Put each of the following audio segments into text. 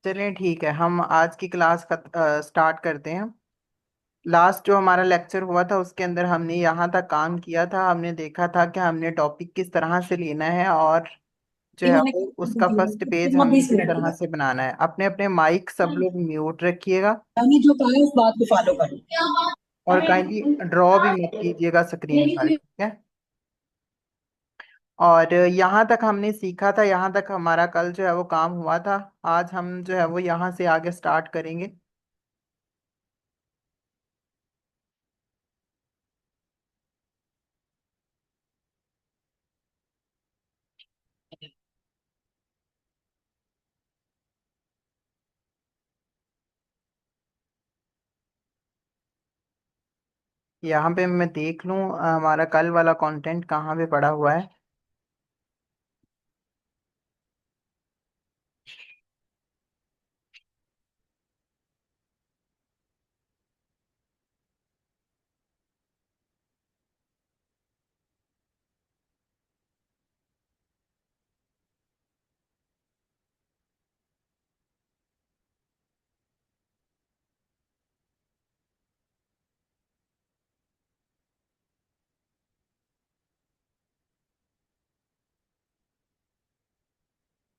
चलें ठीक है, हम आज की क्लास का स्टार्ट करते हैं। लास्ट जो हमारा लेक्चर हुआ था उसके अंदर हमने यहाँ तक काम किया था। हमने देखा था कि हमने टॉपिक किस तरह से लेना है और जो है इन्होंने वो उसका फर्स्ट पेज सिर्फ हमने 20 किस मिनट तरह दिया। से बनाना है। अपने अपने माइक सब लोग म्यूट रखिएगा मैंने जो कहा है उस बात को फॉलो करो। और काइंडली ड्रॉ भी मत कीजिएगा स्क्रीन पर, ठीक है। और यहाँ तक हमने सीखा था, यहाँ तक हमारा कल जो है वो काम हुआ था। आज हम जो है वो यहाँ से आगे स्टार्ट करेंगे। यहाँ पे मैं देख लूँ हमारा कल वाला कंटेंट कहाँ पे पड़ा हुआ है।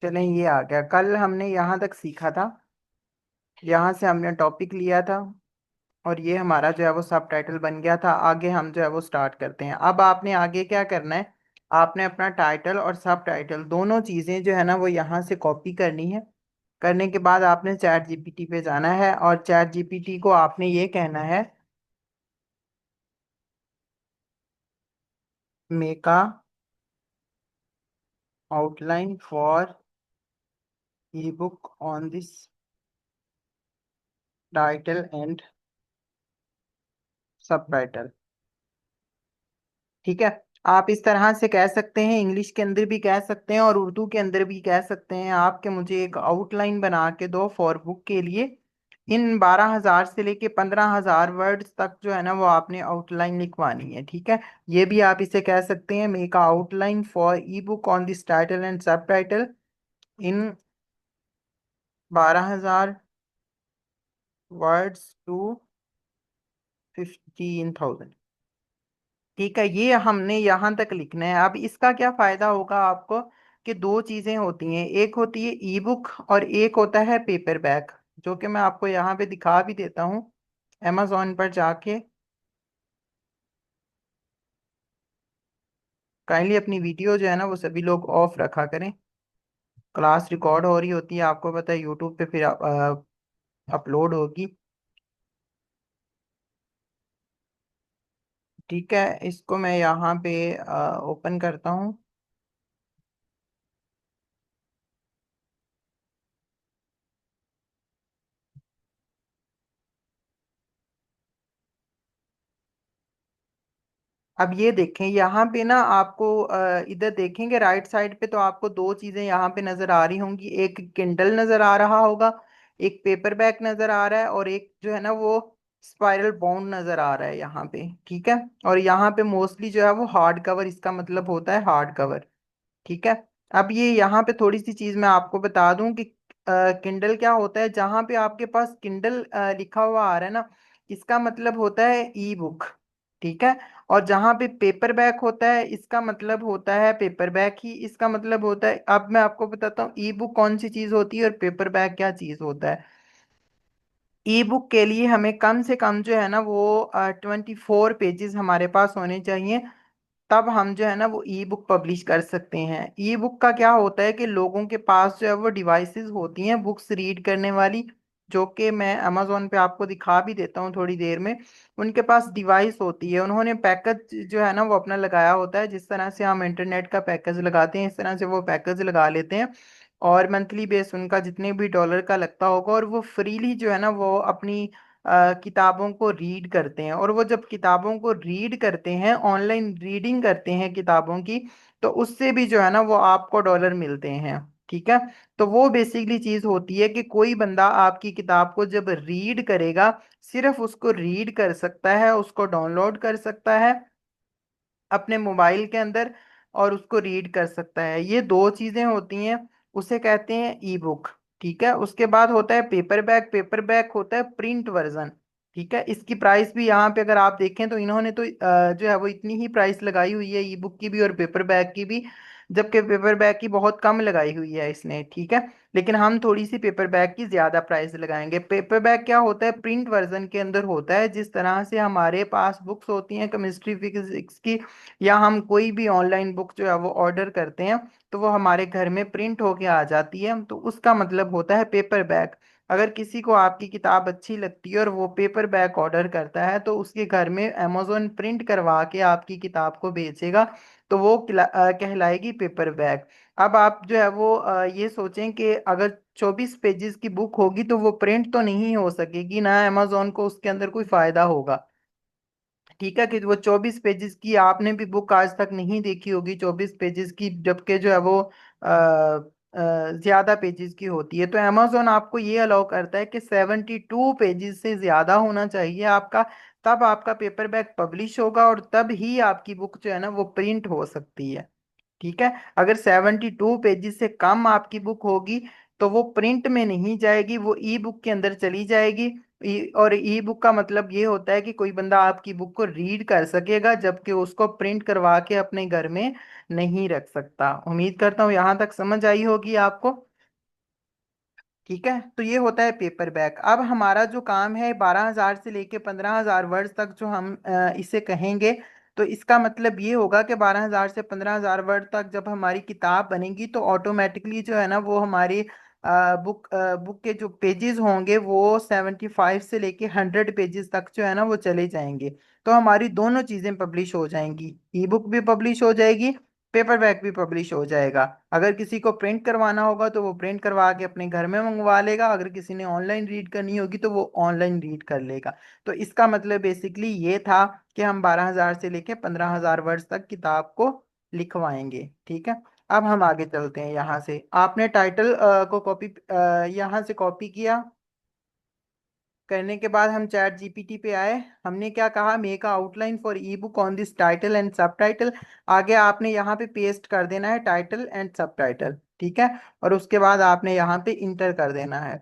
चलें, ये आ गया। कल हमने यहाँ तक सीखा था, यहाँ से हमने टॉपिक लिया था और ये हमारा जो है वो सब टाइटल बन गया था। आगे हम जो है वो स्टार्ट करते हैं। अब आपने आगे क्या करना है, आपने अपना टाइटल और सब टाइटल दोनों चीज़ें जो है ना वो यहाँ से कॉपी करनी है। करने के बाद आपने चैट जीपीटी पे जाना है और चैट जीपीटी को आपने ये कहना है, make a outline for E book on this title and सब टाइटल। ठीक है। आप इस तरह से कह सकते हैं, इंग्लिश के अंदर भी कह सकते हैं और उर्दू के अंदर भी कह सकते हैं आपके मुझे एक आउटलाइन बना के दो फॉर बुक के लिए। इन 12,000 से लेके 15,000 वर्ड्स तक जो है ना वो आपने आउटलाइन लिखवानी है, ठीक है। ये भी आप इसे कह सकते हैं, make outline for E book on this title and सब टाइटल इन 12,000 वर्ड्स टू 15,000। ठीक है, ये हमने यहाँ तक लिखना है। अब इसका क्या फायदा होगा आपको, कि दो चीजें होती हैं, एक होती है ई बुक और एक होता है पेपर बैग, जो कि मैं आपको यहाँ पे दिखा भी देता हूँ। amazon पर जाके काइंडली अपनी वीडियो जो है ना वो सभी लोग ऑफ रखा करें। क्लास रिकॉर्ड हो रही होती है, आपको पता है यूट्यूब पे फिर अपलोड होगी। ठीक है, इसको मैं यहाँ पे ओपन करता हूँ। अब ये देखें यहाँ पे ना आपको इधर देखेंगे राइट साइड पे तो आपको दो चीजें यहाँ पे नजर आ रही होंगी। एक किंडल नजर आ रहा होगा, एक पेपर बैग नजर आ रहा है और एक जो है ना वो स्पाइरल बाउंड नजर आ रहा है यहाँ पे, ठीक है। और यहाँ पे मोस्टली जो है वो हार्ड कवर, इसका मतलब होता है हार्ड कवर, ठीक है। अब ये यहाँ पे थोड़ी सी चीज मैं आपको बता दूं कि किंडल क्या होता है। जहां पे आपके पास किंडल लिखा हुआ आ रहा है ना, इसका मतलब होता है ई बुक, ठीक है। और जहां पे पेपर बैक होता है इसका मतलब होता है पेपर बैक ही इसका मतलब होता है। अब मैं आपको बताता हूँ ई बुक कौन सी चीज होती है और पेपर बैक क्या चीज होता है। ई बुक के लिए हमें कम से कम जो है ना वो 24 पेजेस हमारे पास होने चाहिए, तब हम जो है ना वो ई बुक पब्लिश कर सकते हैं। ई बुक का क्या होता है कि लोगों के पास जो है वो डिवाइसेस होती हैं बुक्स रीड करने वाली, जो कि मैं अमेजोन पे आपको दिखा भी देता हूँ थोड़ी देर में। उनके पास डिवाइस होती है, उन्होंने पैकेज जो है ना वो अपना लगाया होता है। जिस तरह से हम इंटरनेट का पैकेज लगाते हैं इस तरह से वो पैकेज लगा लेते हैं और मंथली बेस उनका जितने भी डॉलर का लगता होगा और वो फ्रीली जो है ना वो अपनी किताबों को रीड करते हैं। और वो जब किताबों को रीड करते हैं, ऑनलाइन रीडिंग करते हैं किताबों की, तो उससे भी जो है ना वो आपको डॉलर मिलते हैं, ठीक है। तो वो बेसिकली चीज होती है कि कोई बंदा आपकी किताब को जब रीड करेगा, सिर्फ उसको रीड कर सकता है, उसको डाउनलोड कर सकता है अपने मोबाइल के अंदर और उसको रीड कर सकता है। ये दो चीजें होती हैं, उसे कहते हैं ई बुक। ठीक है, उसके बाद होता है पेपर बैग। पेपर बैग होता है प्रिंट वर्जन। ठीक है, इसकी प्राइस भी यहाँ पे अगर आप देखें तो इन्होंने तो जो है वो इतनी ही प्राइस लगाई हुई है, ई बुक की भी और पेपर बैग की भी। जबकि पेपर बैग की बहुत कम लगाई हुई है इसने। ठीक है, लेकिन हम थोड़ी सी पेपर बैग की ज्यादा प्राइस लगाएंगे। पेपर बैग क्या होता है, प्रिंट वर्जन के अंदर होता है। जिस तरह से हमारे पास बुक्स होती हैं केमिस्ट्री फिजिक्स की, या हम कोई भी ऑनलाइन बुक जो है वो ऑर्डर करते हैं, तो वो हमारे घर में प्रिंट होके आ जाती है, तो उसका मतलब होता है पेपर बैग। अगर किसी को आपकी किताब अच्छी लगती है और वो पेपर बैग ऑर्डर करता है, तो उसके घर में अमेजोन प्रिंट करवा के आपकी किताब को बेचेगा, तो वो कहलाएगी पेपर बैग। अब आप जो है वो ये सोचें कि अगर 24 पेजेस की बुक होगी तो वो प्रिंट तो नहीं हो सकेगी ना, अमेजोन को उसके अंदर कोई फायदा होगा। ठीक है, कि वो 24 पेजेस की आपने भी बुक आज तक नहीं देखी होगी, 24 पेजेस की, जबकि जो है वो ज्यादा पेजेस की होती है। तो अमेजोन आपको ये अलाउ करता है कि 72 पेजेस से ज्यादा होना चाहिए आपका, तब आपका पेपर बैग पब्लिश होगा और तब ही आपकी बुक जो है ना वो प्रिंट हो सकती है। ठीक है, अगर 72 पेजेस से कम आपकी बुक होगी तो वो प्रिंट में नहीं जाएगी, वो ई बुक के अंदर चली जाएगी। और ई बुक का मतलब ये होता है कि कोई बंदा आपकी बुक को रीड कर सकेगा, जबकि उसको प्रिंट करवा के अपने घर में नहीं रख सकता। उम्मीद करता हूँ यहाँ तक समझ आई होगी आपको। ठीक है, तो ये होता है पेपर बैग। अब हमारा जो काम है 12,000 से लेके 15,000 वर्ड तक जो हम इसे कहेंगे, तो इसका मतलब ये होगा कि 12,000 से 15,000 वर्ड तक जब हमारी किताब बनेगी तो ऑटोमेटिकली जो है ना वो हमारी बुक के जो पेजेस होंगे वो 75 से लेके 100 पेजेस तक जो है ना वो चले जाएंगे। तो हमारी दोनों चीजें पब्लिश हो जाएंगी, ई बुक भी पब्लिश हो जाएगी, पेपर बैग भी पब्लिश हो जाएगा। अगर किसी को प्रिंट करवाना होगा तो वो प्रिंट करवा के अपने घर में मंगवा लेगा, अगर किसी ने ऑनलाइन रीड करनी होगी तो वो ऑनलाइन रीड कर लेगा। तो इसका मतलब बेसिकली ये था कि हम 12,000 से लेके 15,000 वर्ड्स तक किताब को लिखवाएंगे। ठीक है, अब हम आगे चलते हैं। यहाँ से आपने टाइटल को कॉपी, यहाँ से कॉपी किया। करने के बाद हम चैट जीपीटी पे आए। हमने क्या कहा, make outline for E book on this title and सब टाइटल। आगे आपने यहाँ पे पेस्ट कर देना है टाइटल एंड सब टाइटल। ठीक है, और उसके बाद आपने यहाँ पे इंटर कर देना है।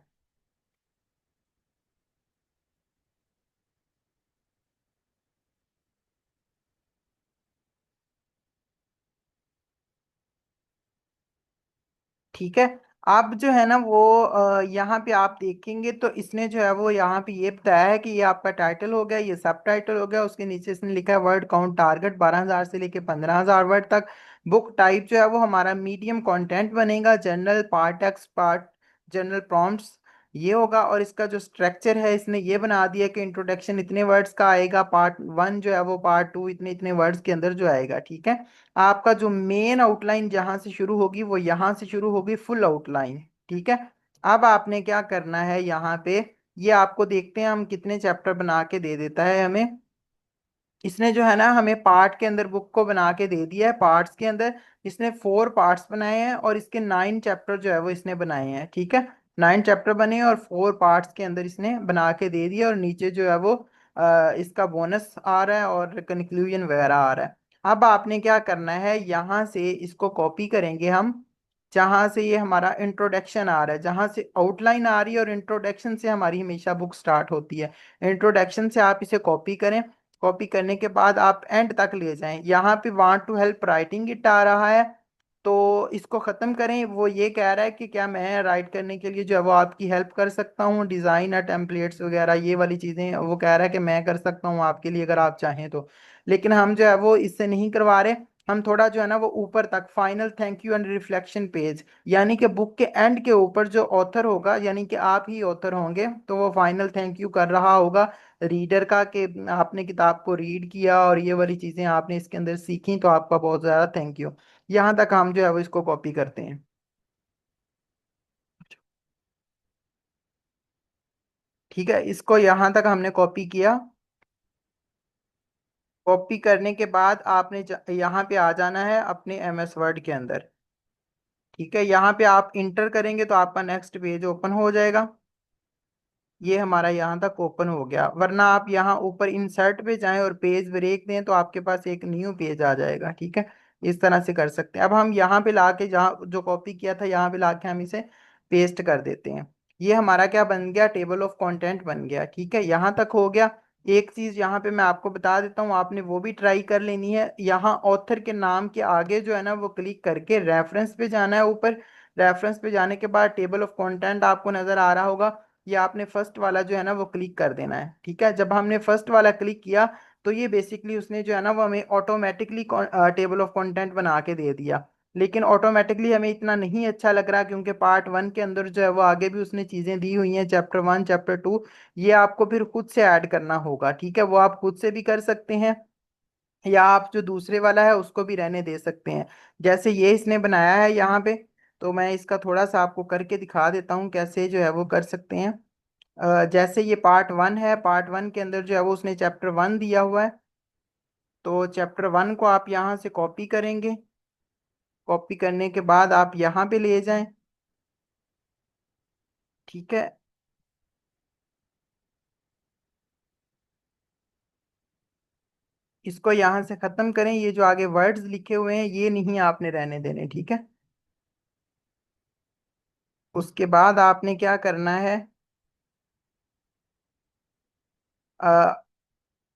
ठीक है, अब जो है ना वो यहाँ पे आप देखेंगे तो इसने जो है वो यहाँ पे ये बताया है कि ये आपका टाइटल हो गया, ये सब टाइटल हो गया, उसके नीचे इसने लिखा है वर्ड काउंट टारगेट 12,000 से लेके 15,000 वर्ड तक। बुक टाइप जो है वो हमारा मीडियम कंटेंट बनेगा, general, part text, part general prompts ये होगा। और इसका जो स्ट्रक्चर है इसने ये बना दिया कि इंट्रोडक्शन इतने वर्ड्स का आएगा, पार्ट 1 जो है वो पार्ट 2 इतने इतने वर्ड्स के अंदर जो आएगा। ठीक है, आपका जो मेन आउटलाइन जहां से शुरू होगी वो यहां से शुरू होगी, फुल आउटलाइन। ठीक है, अब आपने क्या करना है यहाँ पे, ये आपको देखते हैं हम कितने चैप्टर बना के दे देता है हमें। इसने जो है ना हमें पार्ट के अंदर बुक को बना के दे दिया है, पार्ट्स के अंदर इसने 4 पार्ट्स बनाए हैं और इसके 9 चैप्टर जो है वो इसने बनाए हैं। ठीक है, 9 चैप्टर बने हैं और 4 पार्ट्स के अंदर इसने बना के दे दिया, और नीचे जो है वो इसका बोनस आ रहा है और कंक्लूजन वगैरह आ रहा है। अब आपने क्या करना है, यहाँ से इसको कॉपी करेंगे हम, जहां से ये हमारा इंट्रोडक्शन आ रहा है, जहां से आउटलाइन आ रही है, और इंट्रोडक्शन से हमारी हमेशा बुक स्टार्ट होती है। इंट्रोडक्शन से आप इसे कॉपी करें। कॉपी करने के बाद आप एंड तक ले जाएं, यहाँ पे want to help writing it आ रहा है, तो इसको खत्म करें। वो ये कह रहा है कि क्या मैं राइट करने के लिए जो है वो आपकी हेल्प कर सकता हूँ, डिजाइन या टेम्पलेट्स वगैरह ये वाली चीजें, वो कह रहा है कि मैं कर सकता हूँ आपके लिए अगर आप चाहें तो। लेकिन हम जो है वो इससे नहीं करवा रहे। हम थोड़ा जो है ना वो ऊपर तक final thank you and reflection page, यानी कि बुक के एंड के ऊपर जो ऑथर होगा, यानी कि आप ही ऑथर होंगे, तो वो फाइनल थैंक यू कर रहा होगा रीडर का, कि आपने किताब को रीड किया और ये वाली चीजें आपने इसके अंदर सीखी, तो आपका बहुत ज्यादा थैंक यू। यहाँ तक हम जो है वो इसको कॉपी करते हैं। ठीक है, इसको यहाँ तक हमने कॉपी किया। कॉपी करने के बाद आपने यहाँ पे आ जाना है अपने एम एस वर्ड के अंदर। ठीक है, यहाँ पे आप इंटर करेंगे तो आपका नेक्स्ट पेज ओपन हो जाएगा। ये हमारा यहाँ तक ओपन हो गया, वरना आप यहाँ ऊपर इंसर्ट पे जाएं और पेज ब्रेक दें तो आपके पास एक न्यू पेज आ जाएगा। ठीक है, इस तरह से कर सकते हैं। अब हम यहाँ पे लाके, जहाँ जो कॉपी किया था यहाँ पे लाके हम इसे पेस्ट कर देते हैं। ये हमारा क्या बन गया, टेबल ऑफ कंटेंट बन गया। ठीक है, यहाँ तक हो गया। एक चीज यहाँ पे मैं आपको बता देता हूँ, आपने वो भी ट्राई कर लेनी है। यहाँ ऑथर के नाम के आगे जो है ना, वो क्लिक करके रेफरेंस पे जाना है ऊपर। रेफरेंस पे जाने के बाद टेबल ऑफ कंटेंट आपको नजर आ रहा होगा। ये आपने फर्स्ट वाला जो है ना वो क्लिक कर देना है। ठीक है, जब हमने फर्स्ट वाला क्लिक किया तो ये बेसिकली उसने जो है ना वो हमें ऑटोमेटिकली टेबल ऑफ कंटेंट बना के दे दिया। लेकिन ऑटोमेटिकली हमें इतना नहीं अच्छा लग रहा, क्योंकि पार्ट वन के अंदर जो है वो आगे भी उसने चीजें दी हुई हैं, चैप्टर वन चैप्टर टू। ये आपको फिर खुद से ऐड करना होगा। ठीक है, वो आप खुद से भी कर सकते हैं, या आप जो दूसरे वाला है उसको भी रहने दे सकते हैं। जैसे ये इसने बनाया है यहाँ पे, तो मैं इसका थोड़ा सा आपको करके दिखा देता हूँ कैसे जो है वो कर सकते हैं। जैसे ये पार्ट वन है, पार्ट वन के अंदर जो है वो उसने चैप्टर वन दिया हुआ है। तो चैप्टर वन को आप यहाँ से कॉपी करेंगे। कॉपी करने के बाद आप यहाँ पे ले जाएं। ठीक है, इसको यहाँ से खत्म करें। ये जो आगे वर्ड्स लिखे हुए हैं ये नहीं आपने रहने देने। ठीक है, उसके बाद आपने क्या करना है,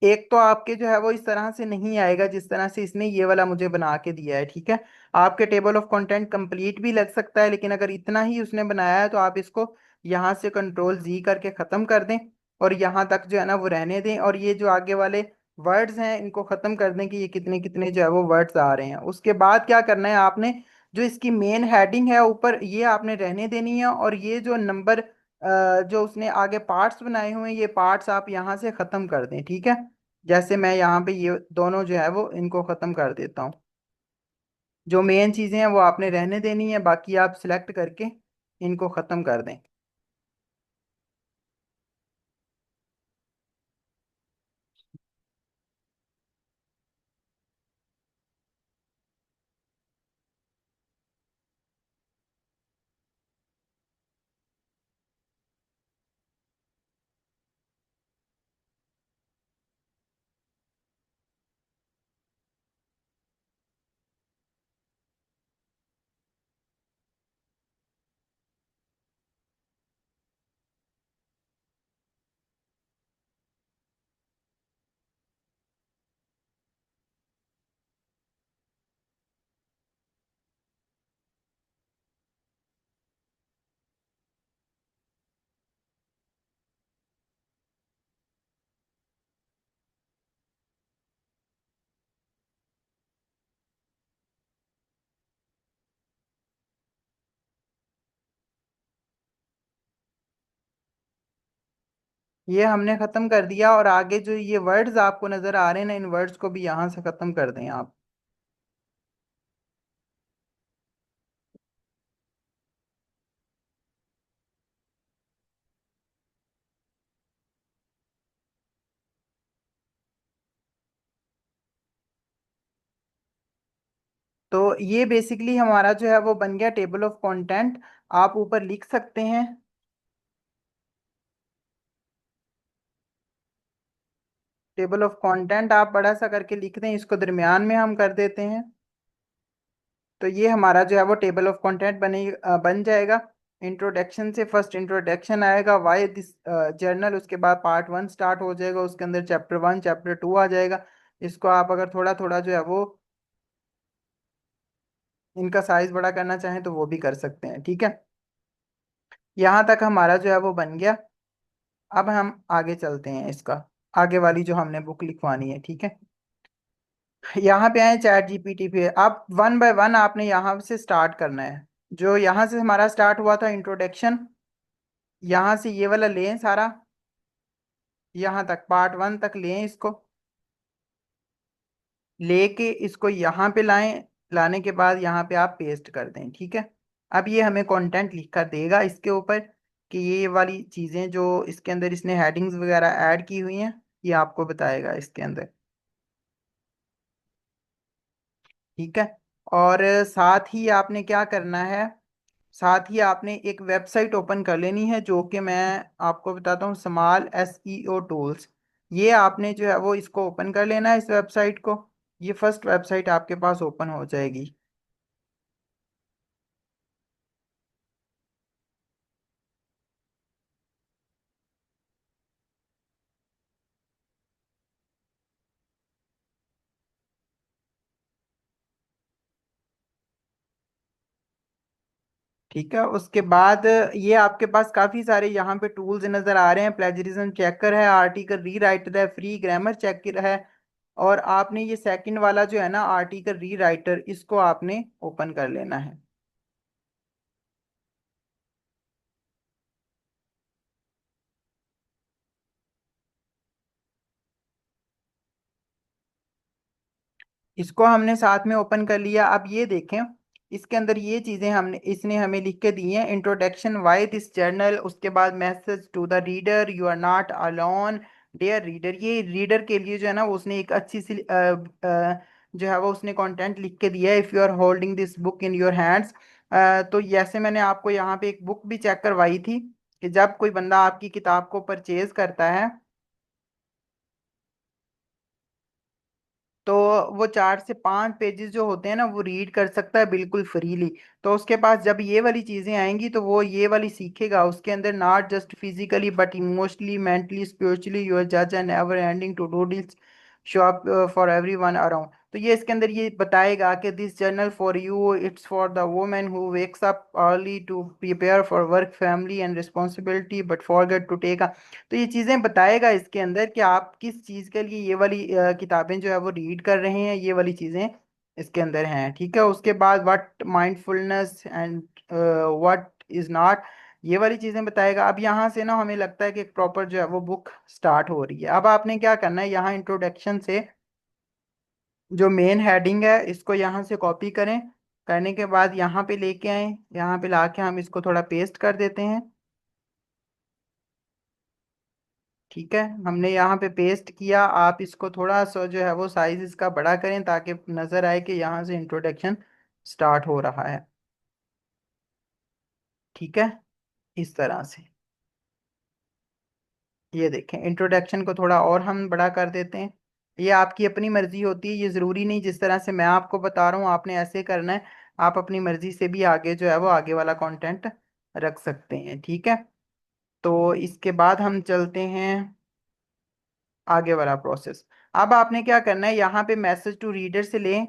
एक तो आपके जो है वो इस तरह से नहीं आएगा जिस तरह से इसने ये वाला मुझे बना के दिया है। ठीक है, आपके टेबल ऑफ कंटेंट कंप्लीट भी लग सकता है, लेकिन अगर इतना ही उसने बनाया है तो आप इसको यहाँ से कंट्रोल जी करके ख़त्म कर दें, और यहाँ तक जो है ना वो रहने दें। और ये जो आगे वाले वर्ड्स हैं इनको ख़त्म कर दें कि ये कितने कितने जो है वो वर्ड्स आ रहे हैं। उसके बाद क्या करना है आपने, जो इसकी मेन हेडिंग है ऊपर ये आपने रहने देनी है, और ये जो नंबर जो उसने आगे पार्ट्स बनाए हुए हैं ये पार्ट्स आप यहाँ से ख़त्म कर दें। ठीक है, जैसे मैं यहाँ पे ये दोनों जो है वो इनको खत्म कर देता हूँ। जो मेन चीजें हैं वो आपने रहने देनी है, बाकी आप सिलेक्ट करके इनको खत्म कर दें। ये हमने खत्म कर दिया, और आगे जो ये वर्ड्स आपको नजर आ रहे हैं ना, इन वर्ड्स को भी यहाँ से खत्म कर दें आप। तो ये बेसिकली हमारा जो है वो बन गया टेबल ऑफ कंटेंट। आप ऊपर लिख सकते हैं, टेबल ऑफ कंटेंट आप बड़ा सा करके लिख दें, इसको दरमियान में हम कर देते हैं। तो ये हमारा जो है वो टेबल ऑफ कंटेंट बन जाएगा। इंट्रोडक्शन से फर्स्ट इंट्रोडक्शन आएगा, वाई दिस जर्नल, उसके बाद पार्ट वन स्टार्ट हो जाएगा, उसके अंदर चैप्टर वन चैप्टर टू आ जाएगा। इसको आप अगर थोड़ा थोड़ा जो है वो इनका साइज बड़ा करना चाहें तो वो भी कर सकते हैं। ठीक है, यहाँ तक हमारा जो है वो बन गया। अब हम आगे चलते हैं, इसका आगे वाली जो हमने बुक लिखवानी है। ठीक है, यहाँ पे आए चैट जीपीटी पे। अब वन बाय वन आपने यहाँ से स्टार्ट करना है। जो यहाँ से हमारा स्टार्ट हुआ था इंट्रोडक्शन, यहाँ से ये वाला लें सारा, यहाँ तक पार्ट वन तक लें इसको, लेके इसको यहाँ पे लाएं। लाने के बाद यहाँ पे आप पेस्ट कर दें। ठीक है, अब ये हमें कंटेंट लिख कर देगा इसके ऊपर, कि ये वाली चीज़ें जो इसके अंदर इसने हेडिंग्स वगैरह ऐड की हुई हैं ये आपको बताएगा इसके अंदर। ठीक है, और साथ ही आपने क्या करना है, साथ ही आपने एक वेबसाइट ओपन कर लेनी है, जो कि मैं आपको बताता हूँ, स्मॉल एसईओ टूल्स। ये आपने जो है वो इसको ओपन कर लेना है, इस वेबसाइट को। ये फर्स्ट वेबसाइट आपके पास ओपन हो जाएगी। ठीक है, उसके बाद ये आपके पास काफी सारे यहाँ पे टूल्स नजर आ रहे हैं। प्लेजरिज्म चेकर है, आर्टिकल री राइटर है, फ्री ग्रामर चेकर है, और आपने ये सेकंड वाला जो है ना आर्टिकल री राइटर, इसको आपने ओपन कर लेना है। इसको हमने साथ में ओपन कर लिया। अब ये देखें, इसके अंदर ये चीजें हमने इसने हमें लिख के दी हैं। इंट्रोडक्शन, वाई दिस जर्नल, उसके बाद message to the reader, you are not alone dear reader. ये रीडर के लिए जो है ना वो उसने एक अच्छी सी जो है वो उसने कंटेंट लिख के दिया है। If you are holding this book in your hands, तो जैसे मैंने आपको यहाँ पे एक बुक भी चेक करवाई थी कि जब कोई बंदा आपकी किताब को परचेज करता है तो वो 4 से 5 पेजेस जो होते हैं ना वो रीड कर सकता है बिल्कुल फ्रीली। तो उसके पास जब ये वाली चीजें आएंगी तो वो ये वाली सीखेगा। उसके अंदर not just physically but emotionally, mentally, spiritually your जज and never ending to do this show up for everyone around. तो ये इसके अंदर ये बताएगा कि this journal for you, it's for the women who wakes up early to prepare for work, family and responsibility but forget to take. तो ये चीजें बताएगा इसके अंदर कि आप किस चीज के लिए ये वाली किताबें जो है वो रीड कर रहे हैं। ये वाली चीजें इसके अंदर हैं। ठीक है, उसके बाद what mindfulness and what is not, ये वाली चीजें बताएगा। अब यहाँ से ना हमें लगता है कि एक प्रॉपर जो है वो बुक स्टार्ट हो रही है। अब आपने क्या करना है, यहाँ इंट्रोडक्शन से जो मेन हेडिंग है इसको यहाँ से कॉपी करें। करने के बाद यहाँ पे लेके आए, यहाँ पे लाके हम इसको थोड़ा पेस्ट कर देते हैं। ठीक है, हमने यहाँ पे पेस्ट किया। आप इसको थोड़ा सा जो है वो साइज इसका बड़ा करें ताकि नजर आए कि यहाँ से इंट्रोडक्शन स्टार्ट हो रहा है। ठीक है, इस तरह से ये देखें, इंट्रोडक्शन को थोड़ा और हम बड़ा कर देते हैं। ये आपकी अपनी मर्जी होती है, ये जरूरी नहीं जिस तरह से मैं आपको बता रहा हूँ आपने ऐसे करना है। आप अपनी मर्जी से भी आगे जो है वो आगे वाला कंटेंट रख सकते हैं। ठीक है, तो इसके बाद हम चलते हैं आगे वाला प्रोसेस। अब आपने क्या करना है, यहाँ पे मैसेज टू रीडर से लें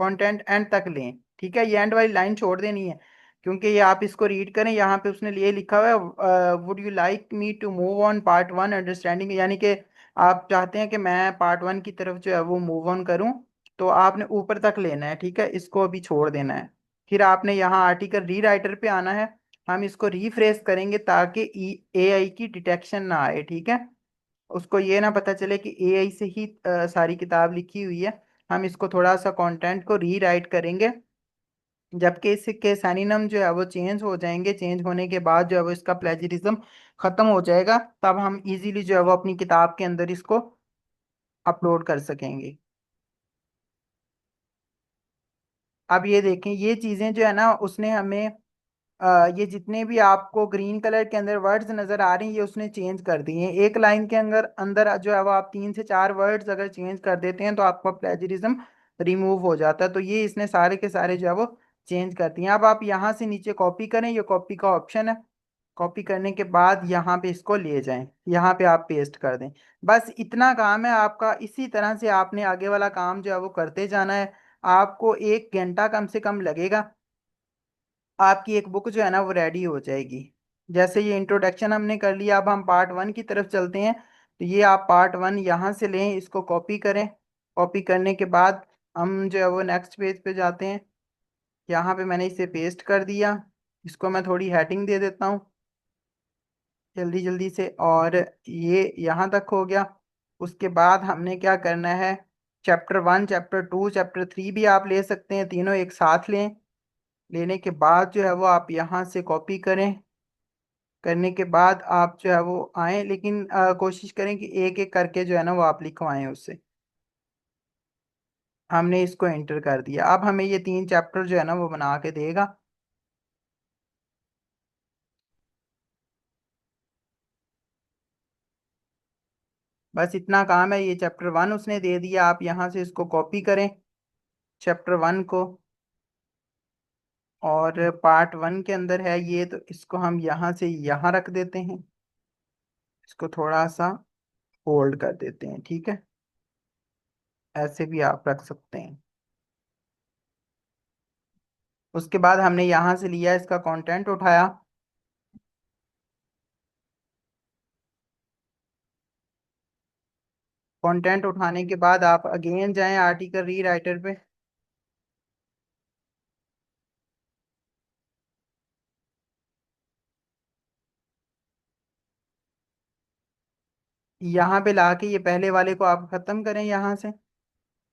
कंटेंट एंड तक लें। ठीक है, ये एंड वाली लाइन छोड़ देनी है, क्योंकि ये आप इसको रीड करें, यहाँ पे उसने लिए लिखा हुआ है would you like me to move on part one understanding, यानी कि आप चाहते हैं कि मैं पार्ट वन की तरफ जो है वो मूव ऑन करूं। तो आपने ऊपर तक लेना है। ठीक है, इसको अभी छोड़ देना है। फिर आपने यहाँ आर्टिकल री राइटर पे आना है। हम इसको रीफ्रेश करेंगे ताकि एआई की डिटेक्शन ना आए। ठीक है, उसको ये ना पता चले कि एआई से ही सारी किताब लिखी हुई है। हम इसको थोड़ा सा कंटेंट को रीराइट करेंगे, जबकि इसके सैनिनम जो है वो चेंज हो जाएंगे। चेंज होने के बाद जो है वो इसका प्लेजरिज्म खत्म हो जाएगा। तब हम इजीली जो है वो अपनी किताब के अंदर इसको अपलोड कर सकेंगे। अब ये देखें, ये चीजें जो है ना उसने हमें ये जितने भी आपको ग्रीन कलर के अंदर वर्ड्स नजर आ रही हैं ये उसने चेंज कर दिए हैं। एक लाइन के अंदर अंदर जो है वो आप 3 से 4 वर्ड्स अगर चेंज कर देते हैं तो आपका प्लेजरिज्म रिमूव हो जाता है। तो ये इसने सारे के सारे जो है वो चेंज कर दिए हैं। अब आप यहाँ से नीचे कॉपी करें, ये कॉपी का ऑप्शन है। कॉपी करने के बाद यहाँ पे इसको ले जाएं, यहाँ पे आप पेस्ट कर दें। बस इतना काम है आपका। इसी तरह से आपने आगे वाला काम जो है वो करते जाना है। आपको 1 घंटा कम से कम लगेगा, आपकी एक बुक जो है ना वो रेडी हो जाएगी। जैसे ये इंट्रोडक्शन हमने कर लिया, अब हम पार्ट वन की तरफ चलते हैं। तो ये आप पार्ट वन यहाँ से लें, इसको कॉपी करें। कॉपी करने के बाद हम जो है वो नेक्स्ट पेज पे जाते हैं। यहाँ पे मैंने इसे पेस्ट कर दिया। इसको मैं थोड़ी हेडिंग दे देता हूँ जल्दी जल्दी से, और ये यहाँ तक हो गया। उसके बाद हमने क्या करना है, चैप्टर 1, चैप्टर 2, चैप्टर 3 भी आप ले सकते हैं, तीनों एक साथ लें। लेने के बाद जो है वो आप यहाँ से कॉपी करें। करने के बाद आप जो है वो आए, लेकिन कोशिश करें कि एक एक करके जो है ना वो आप लिखवाएं उससे। हमने इसको एंटर कर दिया। अब हमें ये 3 चैप्टर जो है ना वो बना के देगा। बस इतना काम है। ये चैप्टर 1 उसने दे दिया, आप यहाँ से इसको कॉपी करें चैप्टर 1 को। और पार्ट 1 के अंदर है ये, तो इसको हम यहाँ से यहाँ रख देते हैं। इसको थोड़ा सा होल्ड कर देते हैं। ठीक है, ऐसे भी आप रख सकते हैं। उसके बाद हमने यहाँ से लिया, इसका कंटेंट उठाया। कंटेंट उठाने के बाद आप अगेन जाएं आर्टिकल री राइटर पे। यहाँ पे लाके ये पहले वाले को आप खत्म करें यहाँ से,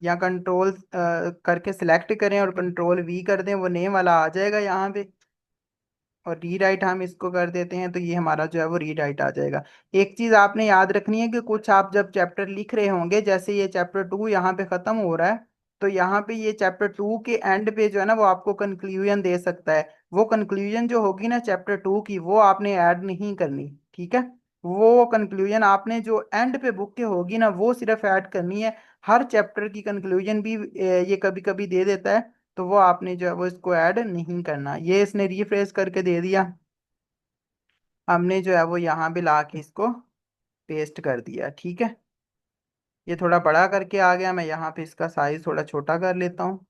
या कंट्रोल करके सिलेक्ट करें और कंट्रोल वी कर दें, वो नेम वाला आ जाएगा यहाँ पे। और रीराइट हम इसको कर देते हैं तो ये हमारा जो है वो रीराइट आ जाएगा। एक चीज आपने याद रखनी है कि कुछ आप जब चैप्टर लिख रहे होंगे, जैसे ये चैप्टर 2 यहाँ पे खत्म हो रहा है, तो यहाँ पे ये चैप्टर 2 के एंड पे जो है ना वो आपको कंक्लूजन दे सकता है। वो कंक्लूजन जो होगी ना चैप्टर 2 की, वो आपने ऐड नहीं करनी, ठीक है। वो कंक्लूजन आपने जो एंड पे बुक के होगी ना वो सिर्फ ऐड करनी है। हर चैप्टर की कंक्लूजन भी ये कभी कभी दे देता है, तो वो आपने जो है वो इसको ऐड नहीं करना। ये इसने रीफ्रेश करके दे दिया, हमने जो है वो यहाँ भी ला के इसको पेस्ट कर दिया, ठीक है। ये थोड़ा बड़ा करके आ गया, मैं यहाँ पे इसका साइज थोड़ा छोटा कर लेता हूँ।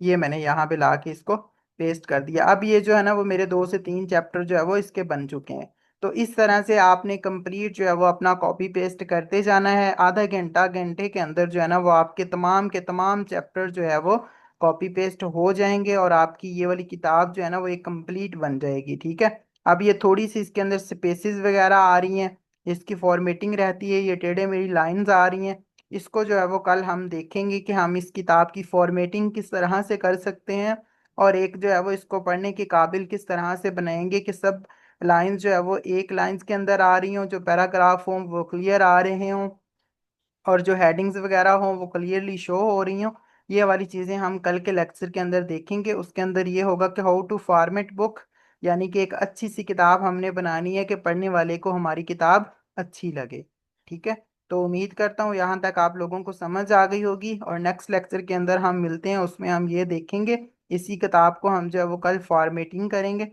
ये मैंने यहाँ पे ला के इसको पेस्ट कर दिया। अब ये जो है ना वो मेरे 2 से 3 चैप्टर जो है वो इसके बन चुके हैं। तो इस तरह से आपने कंप्लीट जो है वो अपना कॉपी पेस्ट करते जाना है। आधा घंटा घंटे के अंदर जो है ना वो आपके तमाम के तमाम चैप्टर जो है वो कॉपी पेस्ट हो जाएंगे, और आपकी ये वाली किताब जो है ना वो एक कंप्लीट बन जाएगी, ठीक है। अब ये थोड़ी सी इसके अंदर स्पेसिस वगैरह आ रही हैं, इसकी फॉर्मेटिंग रहती है, ये टेढ़े मेढ़ी लाइंस आ रही हैं। इसको जो है वो कल हम देखेंगे कि हम इस किताब की फॉर्मेटिंग किस तरह से कर सकते हैं, और एक जो है वो इसको पढ़ने के काबिल किस तरह से बनाएंगे कि सब लाइंस जो है वो एक लाइंस के अंदर आ रही हों, जो पैराग्राफ हों वो क्लियर आ रहे हों, और जो हेडिंग्स वगैरह हों वो क्लियरली शो हो रही हों। ये वाली चीज़ें हम कल के लेक्चर के अंदर देखेंगे। उसके अंदर ये होगा कि हाउ टू फॉर्मेट बुक, यानी कि एक अच्छी सी किताब हमने बनानी है कि पढ़ने वाले को हमारी किताब अच्छी लगे, ठीक है। तो उम्मीद करता हूँ यहाँ तक आप लोगों को समझ आ गई होगी, और नेक्स्ट लेक्चर के अंदर हम मिलते हैं, उसमें हम ये देखेंगे, इसी किताब को हम जो है वो कल फॉर्मेटिंग करेंगे।